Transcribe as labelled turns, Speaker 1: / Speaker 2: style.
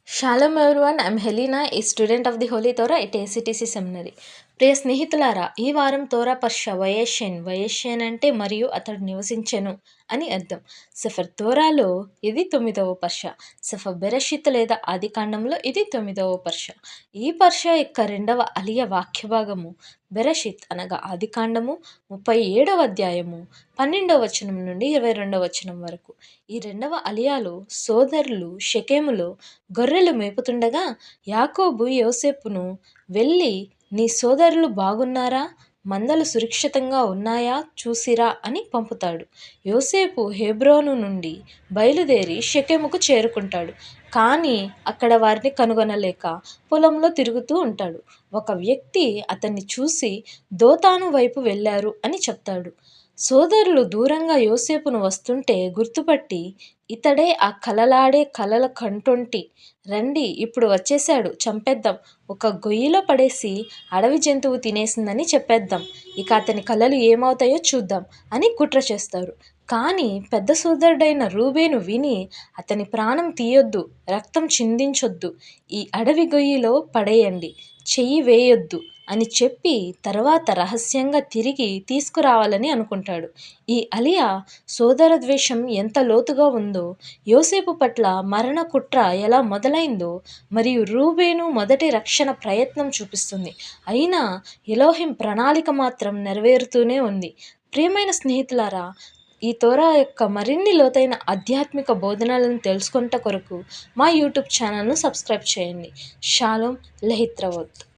Speaker 1: Shalom everyone, I'm Helena, a student of the holy Torah at ACTC seminary. ప్రియ స్నేహితులారా, ఈ వారం తోరా పర్ష వయెషెన్ అంటే మరియు అతడు నివసించెను అని అర్థం. సెఫర్ తోరాలో ఇది 9వ పర్ష. సెఫర్ బెరషిత్ లేదా ఆదికాండంలో ఇది 9వ పర్ష. ఈ పర్ష యొక్క రెండవ అలియ వాక్య భాగము బెరషిత్ అనగా ఆదికాండము 37వ అధ్యాయము 12వ వచనం నుండి 22వ వచనం వరకు. ఈ రెండవ అలియాలో సోదరులు షెకెములో గొర్రెలు మేపుతుండగా యాకోబు యోసేపును వెళ్ళి, నీ సోదరులు బాగున్నారా, మందలు సురక్షితంగా ఉన్నాయా చూసిరా అని పంపుతాడు. యోసేపు హెబ్రోను నుండి బయలుదేరి షెకెముకు చేరుకుంటాడు. కానీ అక్కడ వారిని కనుగొనలేక పొలంలో తిరుగుతూ ఉంటాడు. ఒక వ్యక్తి అతన్ని చూసి దోతాను వైపు వెళ్ళారు అని చెప్తాడు. సోదరులు దూరంగా యోసేపును వస్తుంటే గుర్తుపట్టి, ఇతడే ఆ కలలాడే కలల కంటొంటి, రండి ఇప్పుడు వచ్చేశాడు, చంపేద్దాం, ఒక గొయ్యిలో పడేసి అడవి జంతువు తినేసిందని చెప్పేద్దాం, ఇక అతని కలలు ఏమవుతాయో చూద్దాం అని కుట్ర చేస్తారు. కానీ పెద్ద సోదరుడైన రూబేను విని, అతని ప్రాణం తీయొద్దు, రక్తం చిందించొద్దు, ఈ అడవి గొయ్యిలో పడేయండి, చెయ్యి వేయొద్దు అని చెప్పి తర్వాత రహస్యంగా తిరిగి తీసుకురావాలని అనుకుంటాడు. ఈ అలియా సోదర ద్వేషం ఎంత లోతుగా ఉందో, యోసేపు పట్ల మరణ కుట్ర ఎలా మొదలైందో మరియు రూబేను మొదటి రక్షణ ప్రయత్నం చూపిస్తుంది. అయినా ఎలోహిం ప్రణాళిక మాత్రం నెరవేరుతూనే ఉంది. ప్రియమైన స్నేహితులారా, ఈ తోరా యొక్క మరిన్ని లోతైన ఆధ్యాత్మిక బోధనలను తెలుసుకొనుట కొరకు మా యూట్యూబ్ ఛానల్ను సబ్స్క్రైబ్ చేయండి. షాలోమ్ లెహిత్రవోత్.